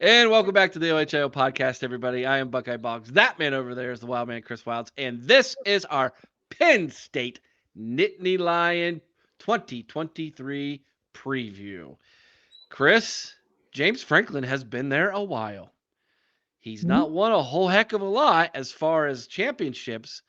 And welcome back to the OHIO podcast, everybody. I am Buckeye Boggs. That man over there is the wild man, Chris Wilds. And this is our Penn State Nittany Lion 2023 preview. Chris, James Franklin has been there a while. He's Mhm. not won a whole heck of a lot as far as championships,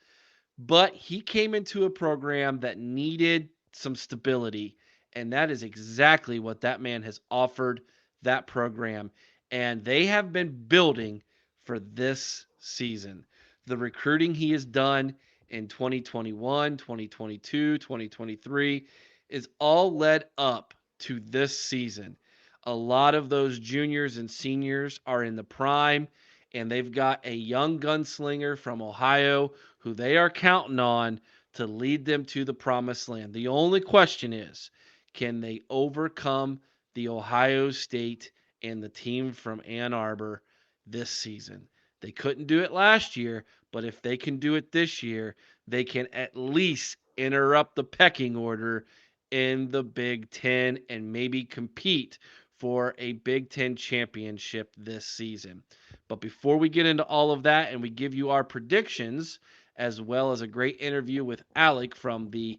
but he came into a program that needed some stability. And that is exactly what that man has offered that program. And they have been building for this season. The recruiting he has done in 2021, 2022, 2023 is all led up to this season. A lot of those juniors and seniors are in the prime, and they've got a young gunslinger from Ohio who they are counting on to lead them to the promised land. The only question is, can they overcome the Ohio State and the team from Ann Arbor this season? They couldn't do it last year, but if they can do it this year, they can at least interrupt the pecking order in the Big Ten and maybe compete for a Big Ten championship this season. But before we get into all of that and we give you our predictions, as well as a great interview with Alec from the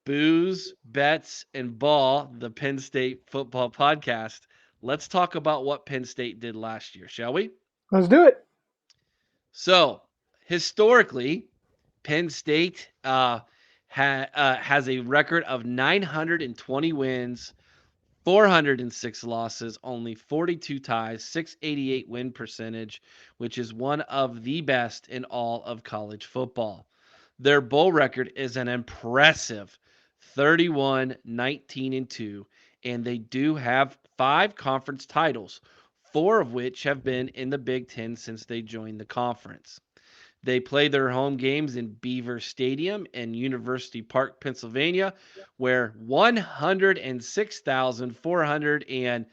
Booze, Bets, and Ball, the Penn State Football Podcast, let's talk about what Penn State did last year, shall we? Let's do it. So, historically, Penn State has a record of 920 wins, 406 losses, only 42 ties, 688 win percentage, which is one of the best in all of college football. Their bowl record is an impressive 31, 19, and 2, and they do have 5 conference titles, 4 of which have been in the Big Ten since they joined the conference. They play their home games in Beaver Stadium in University Park, Pennsylvania, where 106,400 and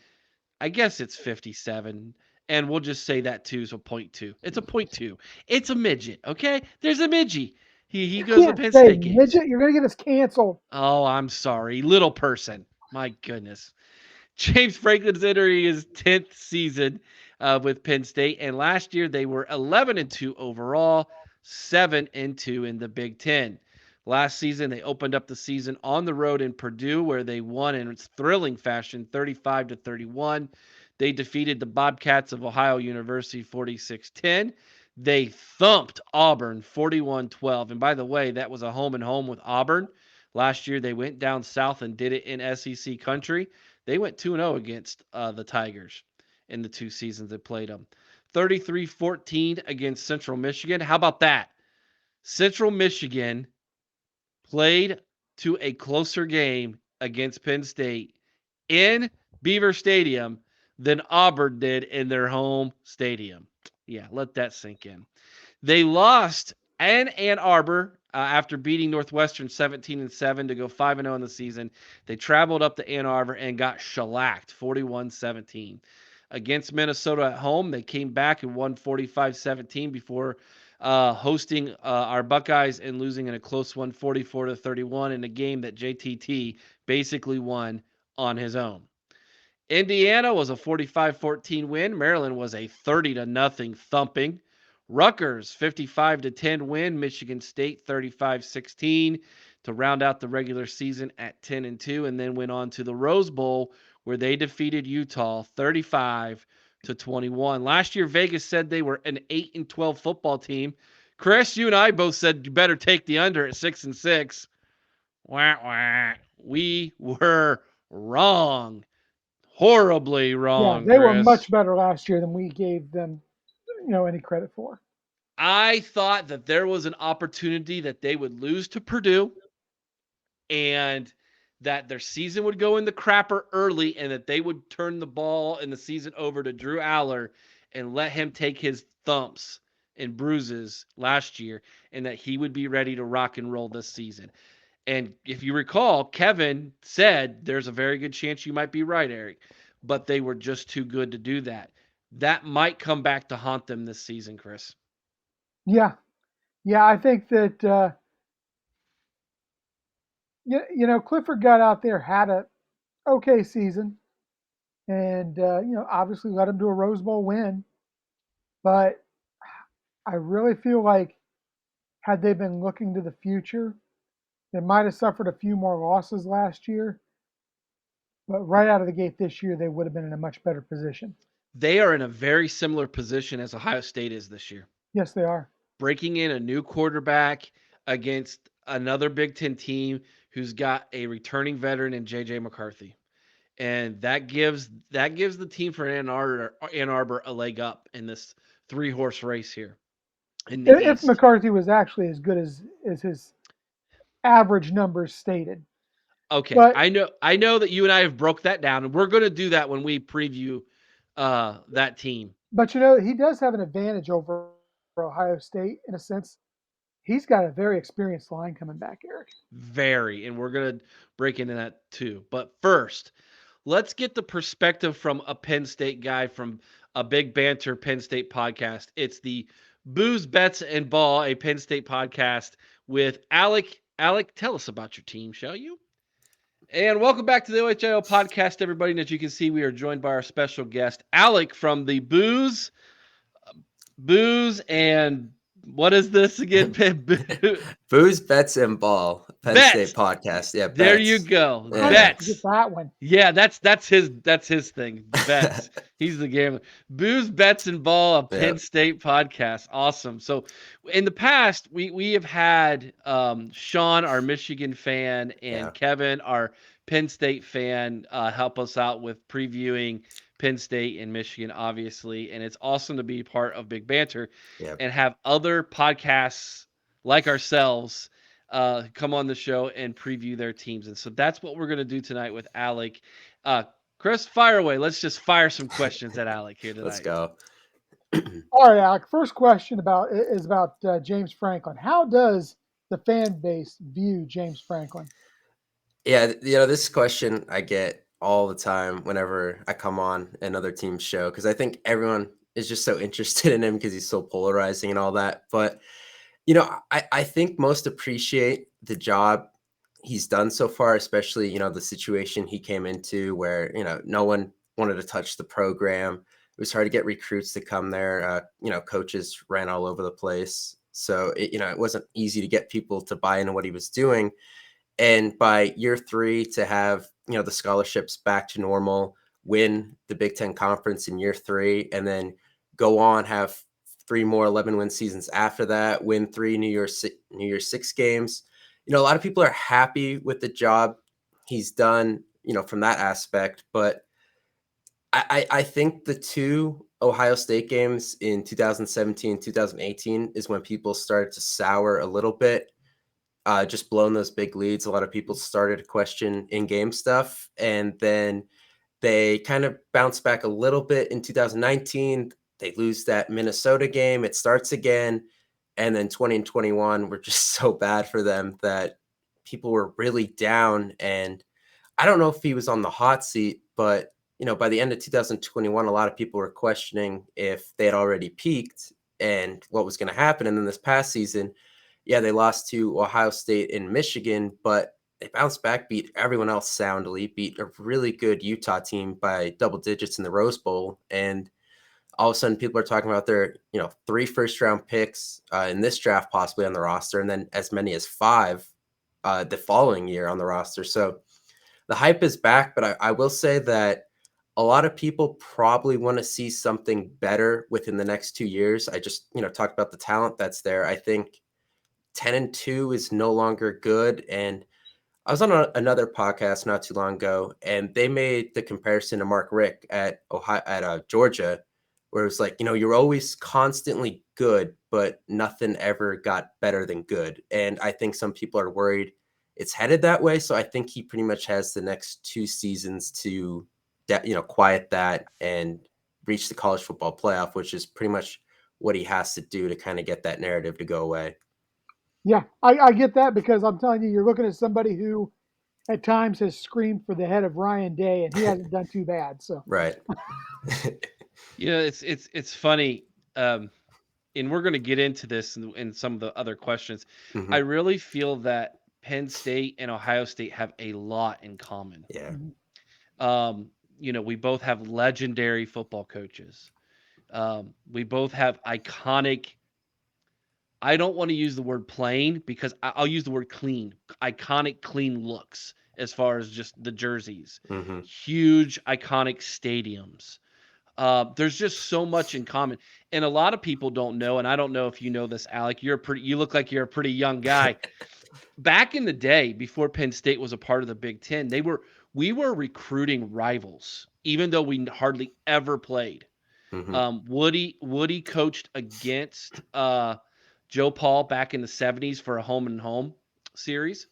I guess it's 57. And we'll just say that too is a point two. It's a point two. It's a midget, okay? There's a midgie. He You goes to can't Penn say State games. midget. You're going to get us canceled. Oh, I'm sorry. Little person. My goodness. James Franklin's entering his 10th season with Penn State, and last year they were 11-2 overall, 7-2 in the Big Ten. Last season they opened up the season on the road in Purdue, where they won in thrilling fashion, 35-31. They defeated the Bobcats of Ohio University 46-10. They thumped Auburn 41-12. And by the way, that was a home and home with Auburn. Last year they went down south and did it in SEC country. They went 2-0 against the Tigers in the 2 seasons they played them. 33-14 against Central Michigan. How about that? Central Michigan played to a closer game against Penn State in Beaver Stadium than Auburn did in their home stadium. Yeah, let that sink in. They lost in Ann Arbor after beating Northwestern 17-7 to go 5-0 in the season. They traveled up to Ann Arbor and got shellacked 41-17. Against Minnesota at home, they came back and won 45-17 before hosting our Buckeyes and losing in a close one 44-31 in a game that JTT basically won on his own. Indiana was a 45-14 win. Maryland was a 30-0 thumping. Rutgers 55-10 win. Michigan State 35-16 to round out the regular season at 10-2, and then went on to the Rose Bowl where they defeated Utah 35-21. Last year Vegas said they were an 8-12 football team. Chris, you and I both said you better take the under at 6-6. Wah, wah. We were wrong. Horribly Yeah, wrong, they were Chris. much better last year than we gave them, any credit for. I thought that there was an opportunity that they would lose to Purdue and that their season would go in the crapper early and that they would turn the ball in the season over to Drew Aller and let him take his thumps and bruises last year and that he would be ready to rock and roll this season. And if you recall, Kevin said there's a very good chance you might be right, Eric, but they were just too good to do that. That might come back to haunt them this season, Chris. Yeah, yeah, I think that Clifford got out there, had a okay season, and obviously led them to a Rose Bowl win. But I really feel like had they been looking to the future, they might have suffered a few more losses last year. But right out of the gate this year, they would have been in a much better position. They are in a very similar position as Ohio State is this year, Yes, they are. breaking in a new quarterback against another Big Ten team who's got a returning veteran in JJ McCarthy. And that gives the team for Ann Arbor a leg up in this 3-horse race here in the If East. McCarthy was actually as good as his average numbers stated, Okay, but I know that you and I have broke that down, and we're going to do that when we preview that team. he does have an advantage over Ohio State in a sense. He's got a very experienced line coming back, Eric. Very, and we're going to break into that too. But first, let's get the perspective from a Penn State guy from a Big Banter Penn State podcast. It's the Booze, Bets, and Ball, a Penn State podcast with Alec. Alec, tell us about your team, shall you? And welcome back to the OHIO podcast, everybody. And as you can see, we are joined by our special guest, Alec from the Booze, and what is this again? Booze, Bets, and Ball, Penn Bets. State podcast. Yeah, There bets. you go. Yeah. Bets. Get that one. Yeah, that's his thing. Bets. He's the gambler. Booze, Bets, and Ball, a Penn State podcast. Awesome. So in the past, we have had Sean, our Michigan fan, and Kevin, our Penn State fan, help us out with previewing Penn State and Michigan, obviously. And it's awesome to be part of Big Banter and have other podcasts like ourselves come on the show and preview their teams. And so that's what we're going to do tonight with Alec. Chris, fire away. Let's just fire some questions at Alec here tonight. Let's go. All right, Alec. First question is about James Franklin. How does the fan base view James Franklin? Yeah, this question I get all the time whenever I come on another team's show because I think everyone is just so interested in him because he's so polarizing and all that. But I think most appreciate the job he's done so far, especially, the situation he came into where, no one wanted to touch the program. It was hard to get recruits to come there. Coaches ran all over the place. So, it wasn't easy to get people to buy into what he was doing. And by year 3 to have, the scholarships back to normal, win the Big Ten Conference in year 3, and then go on, have 3 more 11-win seasons after that, win 3 New Year's 6 games. A lot of people are happy with the job he's done, from that aspect. But I think the 2 Ohio State games in 2017, 2018 is when people started to sour a little bit. Just blowing those big leads. A lot of people started to question in-game stuff. And then they kind of bounced back a little bit in 2019. They lose that Minnesota game. It starts again. And then 20 and 21 were just so bad for them that people were really down. And I don't know if he was on the hot seat, but, by the end of 2021, a lot of people were questioning if they had already peaked and what was going to happen. And then this past season, they lost to Ohio State and Michigan, but they bounced back, beat everyone else soundly, beat a really good Utah team by double digits in the Rose Bowl. And all of a sudden people are talking about their, 3 first-round picks in this draft possibly on the roster, and then as many as 5 the following year on the roster. So the hype is back, but I will say that a lot of people probably want to see something better within the next 2 years. I just, talked about the talent that's there. I think 10-2 is no longer good. And I was on another podcast not too long ago, and they made the comparison to Mark Richt at Georgia, where it was like, you're always constantly good, but nothing ever got better than good. And I think some people are worried it's headed that way. So I think he pretty much has the next 2 seasons to, quiet that and reach the college football playoff, which is pretty much what he has to do to kind of get that narrative to go away. Yeah, I get that because I'm telling you, you're looking at somebody who at times has screamed for the head of Ryan Day, and he hasn't done too bad. So right. It's funny, and we're going to get into this in some of the other questions. Mm-hmm. I really feel that Penn State and Ohio State have a lot in common. Yeah. we both have legendary football coaches. We both have iconic. I don't want to use the word plain because I'll use the word clean. Iconic, clean looks as far as just the jerseys. Mm-hmm. Huge, iconic stadiums. There's just so much in common, and a lot of people don't know. And I don't know if you know this, Alec. You look like you're a pretty young guy. Back in the day, before Penn State was a part of the Big Ten, we were recruiting rivals, even though we hardly ever played. Mm-hmm. Woody coached against Joe Paul back in the 70s for a home and home series.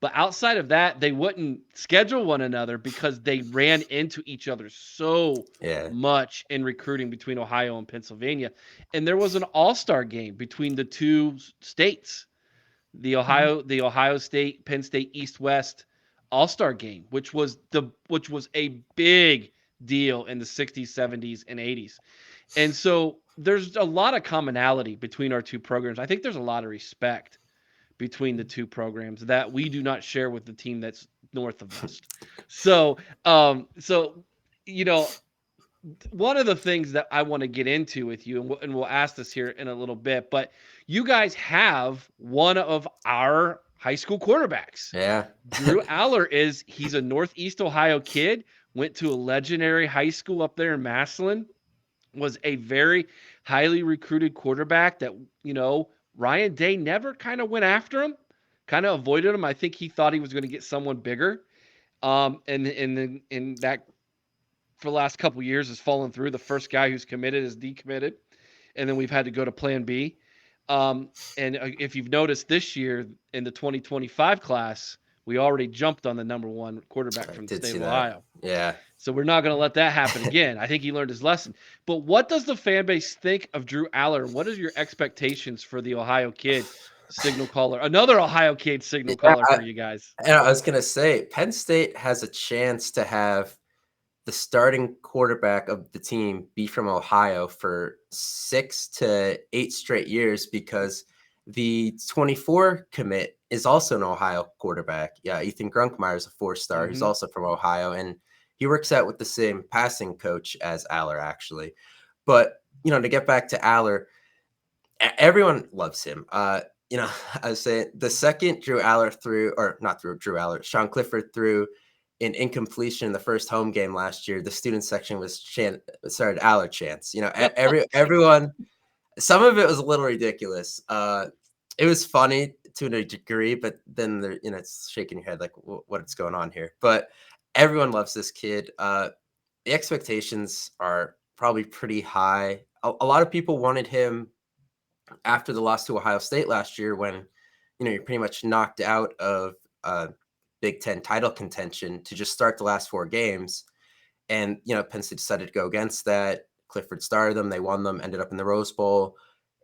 But outside of that, they wouldn't schedule one another because they ran into each other so Yeah. much in recruiting between Ohio and Pennsylvania. And there was an all-star game between the two states. The Ohio State, Penn State East-West All-Star game, which was a big deal in the 60s, 70s, and 80s. And so there's a lot of commonality between our two programs. I think there's a lot of respect between the two programs that we do not share with the team that's north of us. So, you know, one of the things that I want to get into with you, and we'll ask this here in a little bit, but you guys have one of our high school quarterbacks. Yeah. Drew Aller he's a Northeast Ohio kid, went to a legendary high school up there in Massillon, was a very highly recruited quarterback that, Ryan Day never kind of went after him, kind of avoided him. I think he thought he was going to get someone bigger. And that for the last couple of years has fallen through. The first guy who's committed is decommitted, and then we've had to go to plan B. And if you've noticed this year in the 2025 class, we already jumped on the number one quarterback from the state of Ohio. Yeah. So we're not going to let that happen again. I think he learned his lesson. But what does the fan base think of Drew Aller? What is your expectations for the Ohio kid signal caller? Another Ohio kid signal caller for you guys. And I was going to say, Penn State has a chance to have the starting quarterback of the team be from Ohio for 6 to 8 straight years because the 24 commit is also an Ohio quarterback. Yeah, Ethan Grunkmeyer is a 4-star. He's also from Ohio, and he works out with the same passing coach as Aller, actually. But, to get back to Aller, everyone loves him. I was saying the second Sean Clifford threw an incompletion in the first home game last year, the student section was started Aller chants. Everyone, some of it was a little ridiculous. It was funny to a degree, but then it's shaking your head like, what's going on here? But everyone loves this kid. The expectations are probably pretty high. A lot of people wanted him after the loss to Ohio State last year when, you're pretty much knocked out of Big Ten title contention to just start the last 4 games. And, Penn State decided to go against that. Clifford started them. They won them, ended up in the Rose Bowl.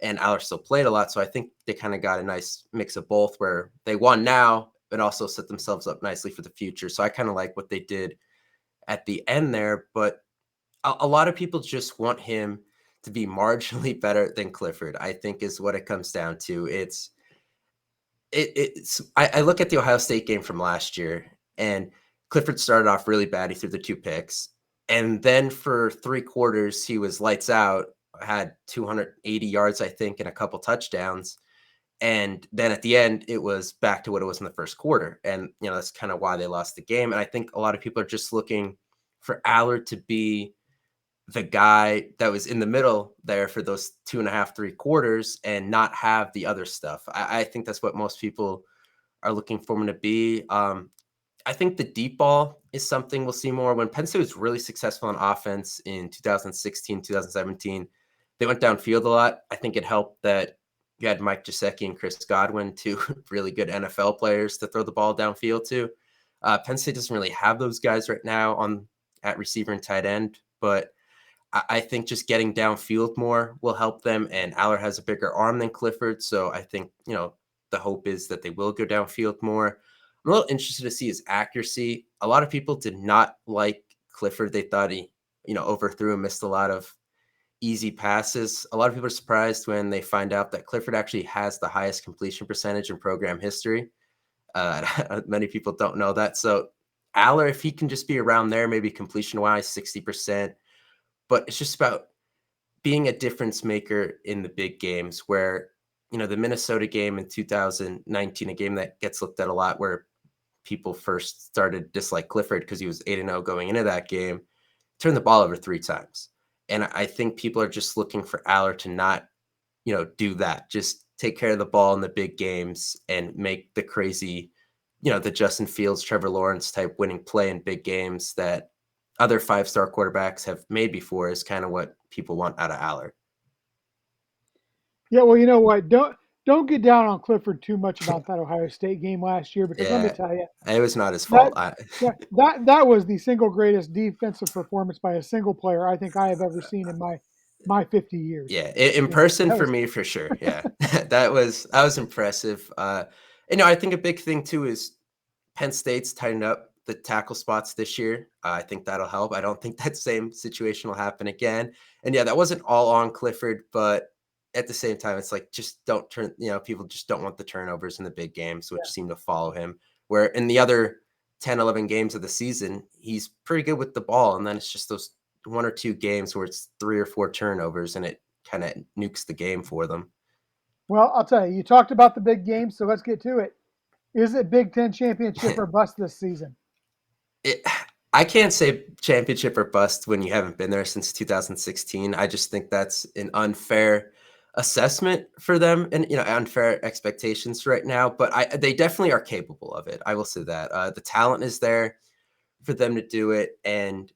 And Aller still played a lot. So I think they kind of got a nice mix of both where they won now, but also set themselves up nicely for the future. So I kind of like what they did at the end there. But a lot of people just want him to be marginally better than Clifford, I think is what it comes down to. I look at the Ohio State game from last year, and Clifford started off really bad. He threw the 2 picks. And then for 3 quarters, he was lights out, had 280 yards, I think, and a couple touchdowns. And then at the end, it was back to what it was in the first quarter. And, that's kind of why they lost the game. And I think a lot of people are just looking for Aller to be the guy that was in the middle there for those 2.5, 3 quarters and not have the other stuff. I think that's what most people are looking for him to be. I think the deep ball is something we'll see more. When Penn State was really successful on offense in 2016, 2017, they went downfield a lot. I think it helped that you had Mike Gesicki and Chris Godwin, 2 really good NFL players to throw the ball downfield to. Penn State doesn't really have those guys right now at receiver and tight end, but I think just getting downfield more will help them. And Aller has a bigger arm than Clifford. So I think, the hope is that they will go downfield more. I'm a little interested to see his accuracy. A lot of people did not like Clifford. They thought he, overthrew and missed a lot of easy passes. A lot of people are surprised when they find out that Clifford actually has the highest completion percentage in program history. Many people don't know that. So Aller, if he can just be around there, maybe completion-wise, 60%. But it's just about being a difference maker in the big games where, the Minnesota game in 2019, a game that gets looked at a lot where people first started to dislike Clifford because he was 8-0 going into that game, turned the ball over 3 times. And I think people are just looking for Aller to not, do that. Just take care of the ball in the big games and make the crazy, the Justin Fields, Trevor Lawrence type winning play in big games that other 5-star quarterbacks have made before is kind of what people want out of Aller. Yeah, well, you know what? Don't get down on Clifford too much about that Ohio State game last year because let me Yeah, tell you it was not his that fault. that was the single greatest defensive performance by a single player I think I have ever seen in my 50 years. Yeah, in You know, person that for was me for sure. Yeah, that was impressive. I think a big thing too is Penn State's tightened up the tackle spots this year. I think that'll help. I don't think that same situation will happen again. And yeah, that wasn't all on Clifford, but at the same time, it's like just don't turn. People just don't want the turnovers in the big games, which yeah. seem to follow him. Where in the other 10, 11 games of the season, he's pretty good with the ball, and then it's just those 1 or 2 games where it's 3 or 4 turnovers, and it kind of nukes the game for them. Well, I'll tell you, you talked about the big game, so let's get to it. Is it Big Ten championship or bust this season? It, I can't say championship or bust when you haven't been there since 2016. I just think that's an unfair assessment for them and unfair expectations right now. But they definitely are capable of it. I will say that the talent is there for them to do it, and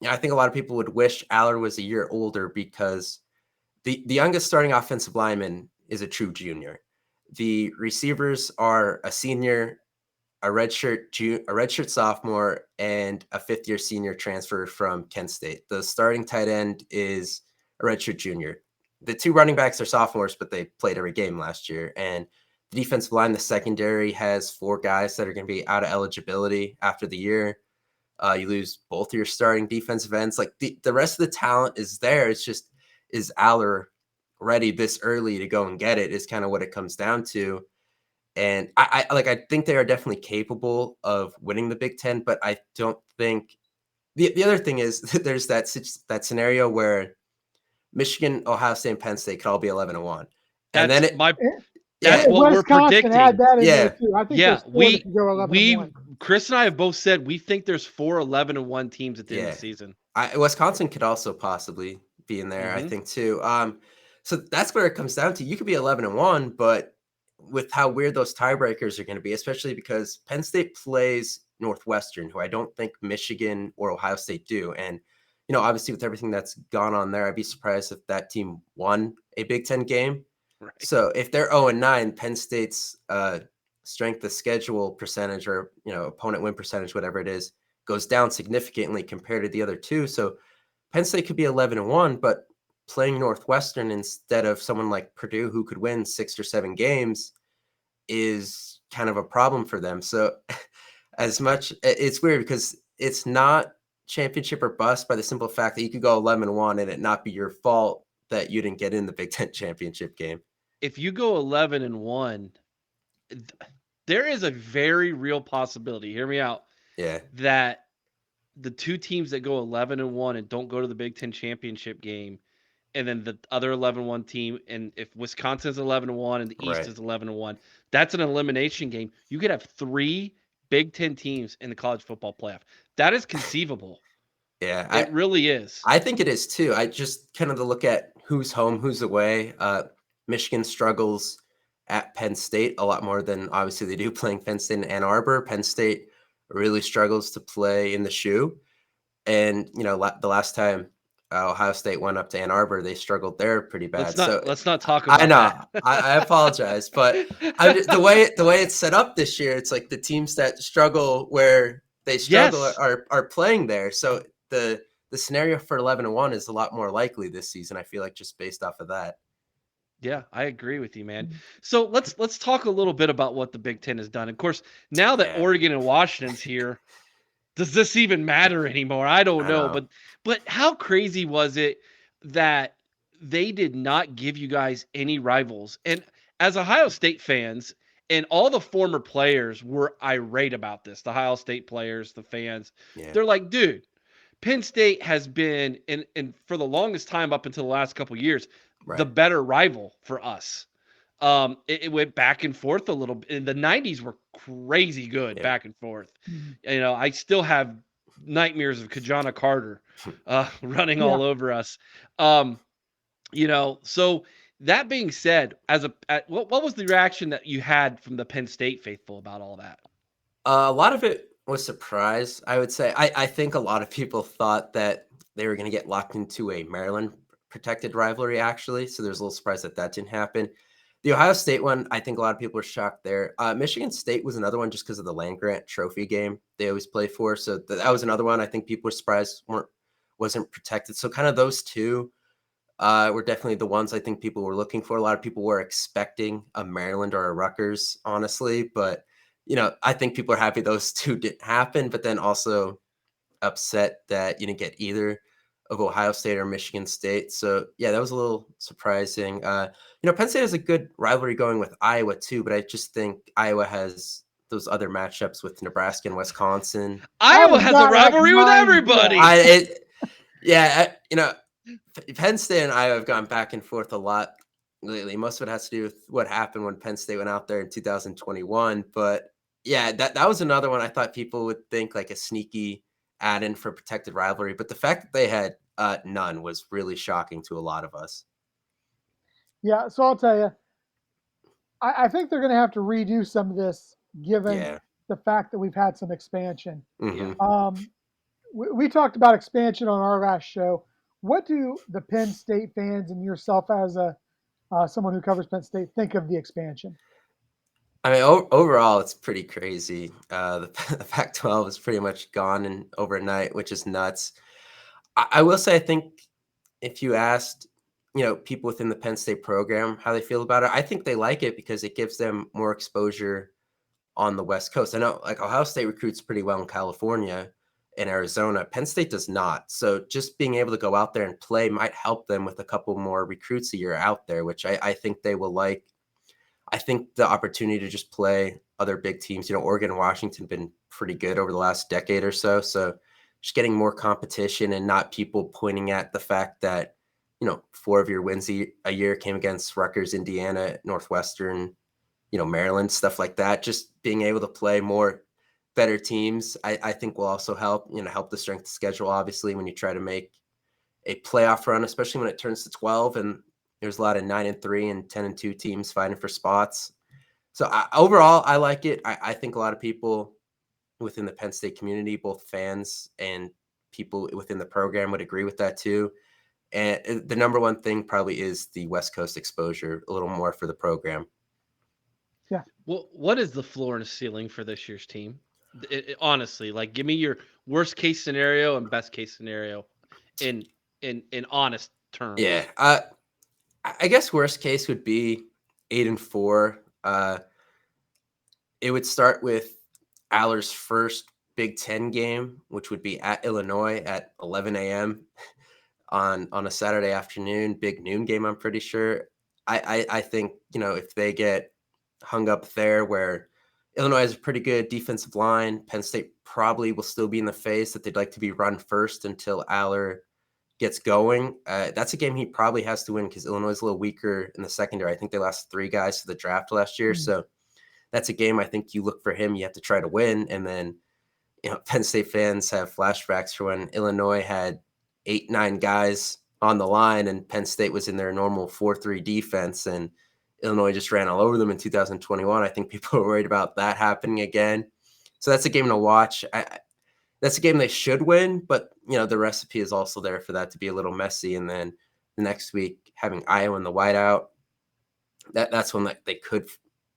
I think a lot of people would wish Aller was a year older because the youngest starting offensive lineman is a true junior. The receivers are a senior, a redshirt sophomore, and a 5th-year senior transfer from Kent State. The starting tight end is a redshirt junior. The 2 running backs are sophomores, but they played every game last year. And the defensive line, the secondary, has 4 guys that are going to be out of eligibility after the year. You lose both your starting defensive ends. Like the rest of the talent is there. It's just, is Aller ready this early to go and get it is kind of what it comes down to. And I think they are definitely capable of winning the Big Ten, but I don't think the other thing is there's that scenario where Michigan, Ohio State, and Penn State could all be 11-1, and then That's what we're Wisconsin had predicting. that in there too. I think Yeah, there's 4 that can go 11-1. Chris and I have both said we think there's 4 11-1 teams at the end of the season. Wisconsin could also possibly be in there, I think too. So that's where it comes down to. You could be 11-1, but with how weird those tiebreakers are going to be, especially because Penn State plays Northwestern, who I don't think Michigan or Ohio State do. And, obviously with everything that's gone on there, I'd be surprised if that team won a Big Ten game. Right. So if they're 0-9, Penn State's strength of schedule percentage or, opponent win percentage, whatever it is, goes down significantly compared to the other 2. So Penn State could be 11-1, but playing Northwestern instead of someone like Purdue who could win 6 or 7 games is kind of a problem for them. So as much, it's weird because it's not championship or bust by the simple fact that you could go 11-1 and it not be your fault that you didn't get in the Big Ten championship game. If you go 11-1, there is a very real possibility, hear me out, that the 2 teams that go 11-1 and don't go to the Big Ten championship game, and then the other 11-1 team, and if Wisconsin's 11-1 and the East is 11-1, that's an elimination game. You could have 3 Big Ten teams in the college football playoff. That is conceivable. Yeah, it really is. I think it is too. I just kind of look at who's home, who's away. Michigan struggles at Penn State a lot more than obviously they do playing Penn State in Ann Arbor. Penn State really struggles to play in the shoe. And, the last time Ohio State went up to Ann Arbor, they struggled there pretty bad. Let's not talk about that. I know. That. I apologize. But the way it's set up this year, it's like the teams that struggle where they struggle are playing there. So the scenario for 11-1 is a lot more likely this season, I feel like, just based off of that. Yeah, I agree with you, man. So let's talk a little bit about what the Big Ten has done. Of course, now that Oregon and Washington's here, does this even matter anymore? I don't know. But how crazy was it that they did not give you guys any rivals? And as Ohio State fans, And all the former players were irate about this. The Ohio State players, the fans, Yeah. they're like, dude, Penn State has been, and for the longest time up until the last couple of years, the Right. better rival for us. It went back and forth a little bit. In the 90s were crazy good Yeah. back and forth. Mhm. I still have nightmares of Kajana Carter running Yeah. all over us. So that being said, what was the reaction that you had from the Penn State faithful about all that? A lot of it was surprise, I would say. I think a lot of people thought that they were going to get locked into a Maryland protected rivalry, actually. So there's a little surprise that that didn't happen. The Ohio State one, I think a lot of people were shocked there. Michigan State was another one just because of the land grant trophy game they always play for. So that was another one I think people were surprised wasn't protected. So kind of those two were definitely the ones I think people were looking for. A lot of people were expecting a Maryland or a Rutgers, honestly. But, I think people are happy those two didn't happen, but then also upset that you didn't get either of Ohio State or Michigan State. So, yeah, that was a little surprising. Penn State has a good rivalry going with Iowa, too, but I just think Iowa has those other matchups with Nebraska and Wisconsin. Iowa has a rivalry with everybody. Penn State and Iowa have gone back and forth a lot lately. Most of it has to do with what happened when Penn State went out there in 2021. But yeah, that was another one I thought people would think like a sneaky add-in for protected rivalry. But the fact that they had none was really shocking to a lot of us. Yeah, so I'll tell you, I think they're going to have to redo some of this given the fact that we've had some expansion. Mm-hmm. We talked about expansion on our last show. What do the Penn State fans and yourself as someone who covers Penn State think of the expansion? I mean, overall, it's pretty crazy. The Pac-12 is pretty much gone in overnight, which is nuts. I will say, I think if you asked, people within the Penn State program how they feel about it, I think they like it because it gives them more exposure on the West Coast. I know, like Ohio State recruits pretty well in California and Arizona. Penn State does not. So just being able to go out there and play might help them with a couple more recruits a year out there, which I think they will like. I think the opportunity to just play other big teams, Oregon and Washington have been pretty good over the last decade or so. So just getting more competition and not people pointing at the fact that, 4 of your wins a year came against Rutgers, Indiana, Northwestern, Maryland, stuff like that. Just being able to play more better teams, I think will also help, help the strength of schedule, obviously, when you try to make a playoff run, especially when it turns to 12 and there's a lot of 9-3 and 10-2 teams fighting for spots. So overall, I like it. I think a lot of people within the Penn State community, both fans and people within the program, would agree with that too. And the number one thing probably is the West Coast exposure, a little more for the program. Yeah. Well, what is the floor and ceiling for this year's team? Honestly, like, give me your worst case scenario and best case scenario in honest terms. Yeah. I guess worst case would be 8-4. It would start with Aller's first Big Ten game, which would be at Illinois at 11 a.m. on a Saturday afternoon, big noon game, I'm pretty sure. I think, if they get hung up there where Illinois has a pretty good defensive line, Penn State probably will still be in the face that they'd like to be run first until Aller gets going. That's a game he probably has to win because Illinois is a little weaker in the secondary. I think they lost 3 guys to the draft last year. So that's a game I think you look for him. You have to try to win. And then, Penn State fans have flashbacks for when Illinois had 8-9 guys on the line and Penn State was in their normal 4-3 defense and Illinois just ran all over them in 2021. I think people are worried about that happening again. So that's a game to watch. That's a game they should win, but the recipe is also there for that to be a little messy. And then the next week having Iowa in the whiteout, that's one that they could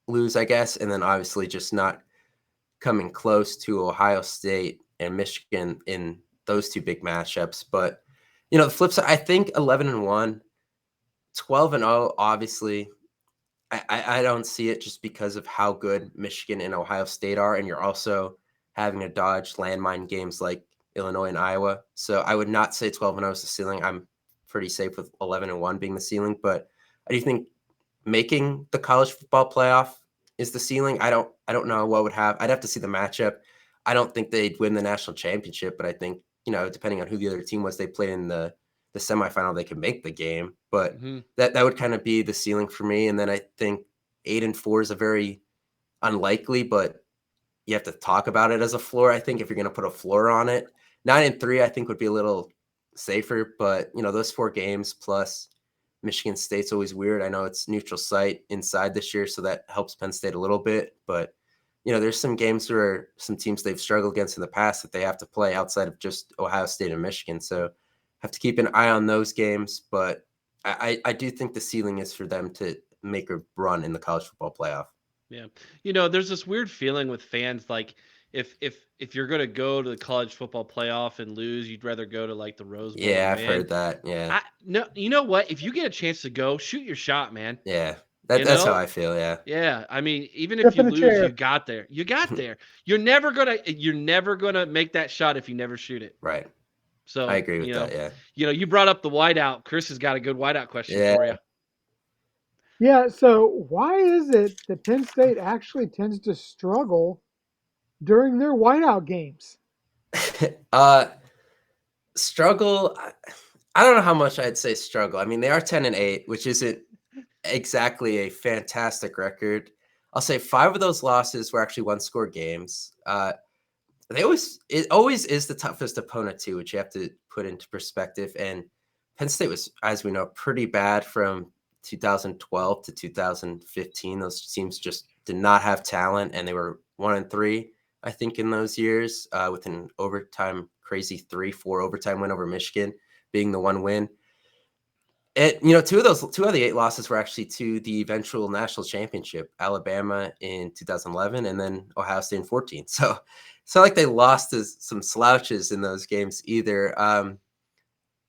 lose, I guess. And then obviously just not coming close to Ohio State and Michigan in those 2 big matchups. But the flip side, I think 11-1, 12-0, obviously. I don't see it just because of how good Michigan and Ohio State are, and you're also having to dodge landmine games like Illinois and Iowa. So I would not say 12-0 is the ceiling. I'm pretty safe with 11-1 being the ceiling, but I do think making the college football playoff is the ceiling. I don't know what would have. I'd have to see the matchup. I don't think they'd win the national championship, but I think, depending on who the other team was they played in the semifinal, they could make the game. But Mm-hmm. that would kind of be the ceiling for me. And then I think 8-4 is a very unlikely, but you have to talk about it as a floor. I think if you're going to put a floor on it, 9-3, I think would be a little safer. But those 4 games plus Michigan State's always weird. I know it's neutral site inside this year, so that helps Penn State a little bit. But there's some games where some teams they've struggled against in the past that they have to play outside of just Ohio State and Michigan. So have to keep an eye on those games. But I do think the ceiling is for them to make a run in the college football playoff. Yeah. There's this weird feeling with fans, like if you're going to go to the college football playoff and lose, you'd rather go to like the Rose Bowl. Yeah, I've heard that. Yeah. No, you know what? If you get a chance to go, shoot your shot, man. Yeah. That's how I feel. Yeah. Yeah. I mean, even if you lose, you got there. You got there. You're never gonna make that shot if you never shoot it. Right. So I agree with that. Yeah. You brought up the whiteout. Chris has got a good whiteout question for you. Yeah. So why is it that Penn State actually tends to struggle during their whiteout games? Struggle. I don't know how much I'd say struggle. I mean, they are 10-8, which isn't exactly a fantastic record. I'll say 5 of those losses were actually 1-score games. It always is the toughest opponent too, which you have to put into perspective. And Penn State was, as we know, pretty bad from 2012 to 2015. Those teams just did not have talent, and they were 1-3, I think, in those years, with an overtime crazy 3-4 overtime win over Michigan being the one win. And, 2 of the 8 losses were actually to the eventual national championship, Alabama in 2011, and then Ohio State in 2014. So it's not like they lost to some slouches in those games either.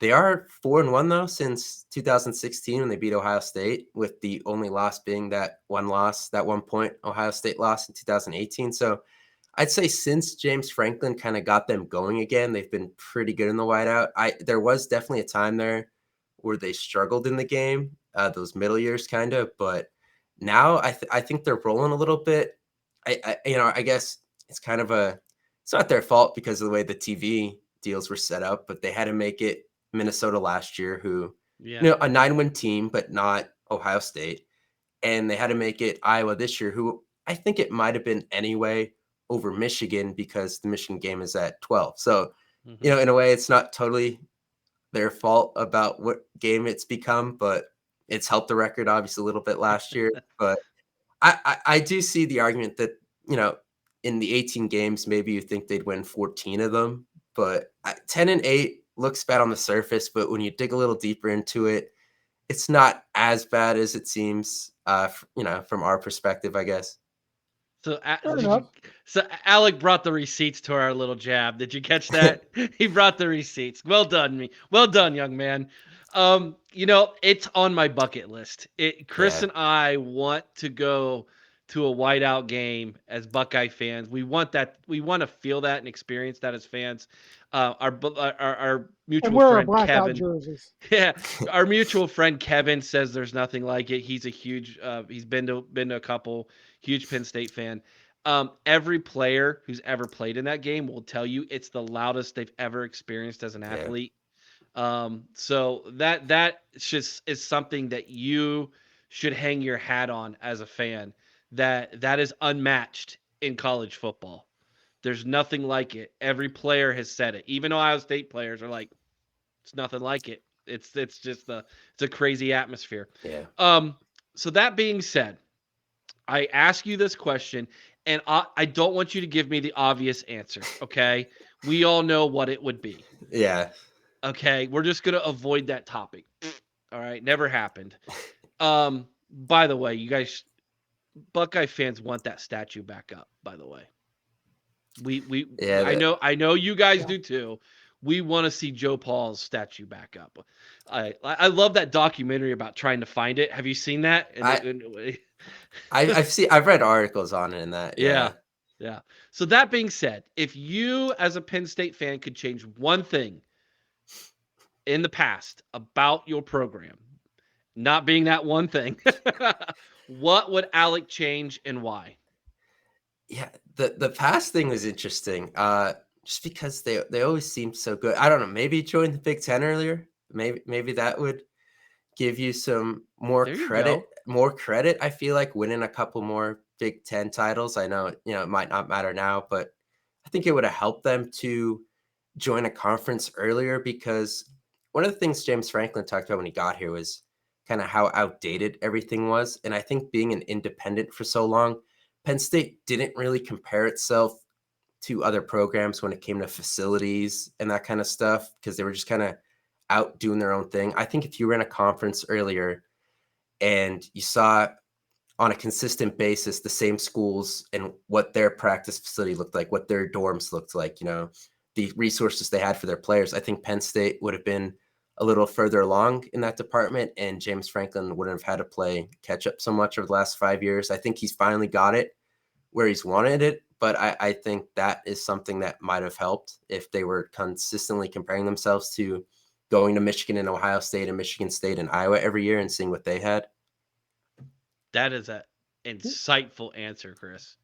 They are 4-1 though since 2016 when they beat Ohio State, with the only loss being that 1 point Ohio State loss in 2018. So I'd say since James Franklin kind of got them going again, they've been pretty good in the whiteout. There was definitely a time there where they struggled in the game, those middle years kind of, but now I think they're rolling a little bit. I guess it's kind of it's not their fault because of the way the TV deals were set up, but they had to make it Minnesota last year, who, a 9-win team, but not Ohio State. And they had to make it Iowa this year, who I think it might have been anyway over Michigan because the Michigan game is at 12. So, in a way, it's not totally their fault about what game it's become, but it's helped the record obviously a little bit last year. But I do see the argument that, in the 18 games, maybe you think they'd win 14 of them, but 10-8 looks bad on the surface. But when you dig a little deeper into it, it's not as bad as it seems, from our perspective, I guess. So Alec brought the receipts to our little jab. Did you catch that? He brought the receipts. Well done, Well done, young man. It's on my bucket list. Chris and I want to go to a whiteout game as Buckeye fans. We want that. We want to feel that and experience that as fans. Our mutual friend Kevin. Jerseys. Yeah, our mutual friend Kevin says there's nothing like it. He's a huge. He's been to a couple. Huge Penn State fan. Every player who's ever played in that game will tell you it's the loudest they've ever experienced as an athlete. So that just is something that you should hang your hat on as a fan. That is unmatched in college football. There's nothing like it. Every player has said it. Even Ohio State players are like, it's nothing like it. It's just it's a crazy atmosphere. Yeah. So that being said, I ask you this question, and I don't want you to give me the obvious answer, okay? We all know what it would be. Yeah. Okay, we're just going to avoid that topic. All right, never happened. By the way, you guys, Buckeye fans want that statue back up, by the way. I know you guys do too. We want to see Joe Paul's statue back up. I love that documentary about trying to find it. Have you seen that? I've read articles on it and that. Yeah. So that being said, if you as a Penn State fan could change one thing in the past about your program, not being that one thing. What would Alec change and why? Yeah, the pass thing was interesting. Just because they always seemed so good. I don't know. Maybe join the Big Ten earlier. Maybe that would give you some more There you credit. go. More credit. I feel like winning a couple more Big Ten titles. I know it might not matter now, but I think it would have helped them to join a conference earlier because one of the things James Franklin talked about when he got here was kind of how outdated everything was. And I think being an independent for so long, Penn State didn't really compare itself to other programs when it came to facilities and that kind of stuff because they were just kind of out doing their own thing. I think if you were in a conference earlier and you saw on a consistent basis the same schools and what their practice facility looked like, what their dorms looked like, the resources they had for their players, I think Penn State would have been a little further along in that department, and James Franklin wouldn't have had to play catch up so much over the last 5 years. I think he's finally got it where he's wanted it, but I think that is something that might have helped if they were consistently comparing themselves to going to Michigan and Ohio State and Michigan State and Iowa every year and seeing what they had. That is an insightful answer, Chris.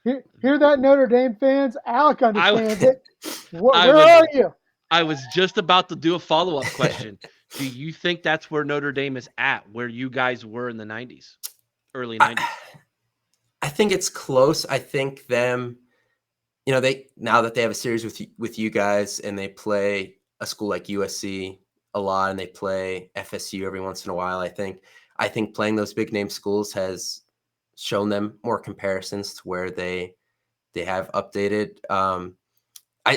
Hear that, Notre Dame fans? Alec understands it. Where was- are you? I was just about to do a follow-up question. Do you think that's where Notre Dame is at, where you guys were in the 90s, early 90s? I think it's close. I think them, they now that they have a series with you guys and they play a school like USC a lot and they play FSU every once in a while, I think playing those big name schools has shown them more comparisons to where they have updated.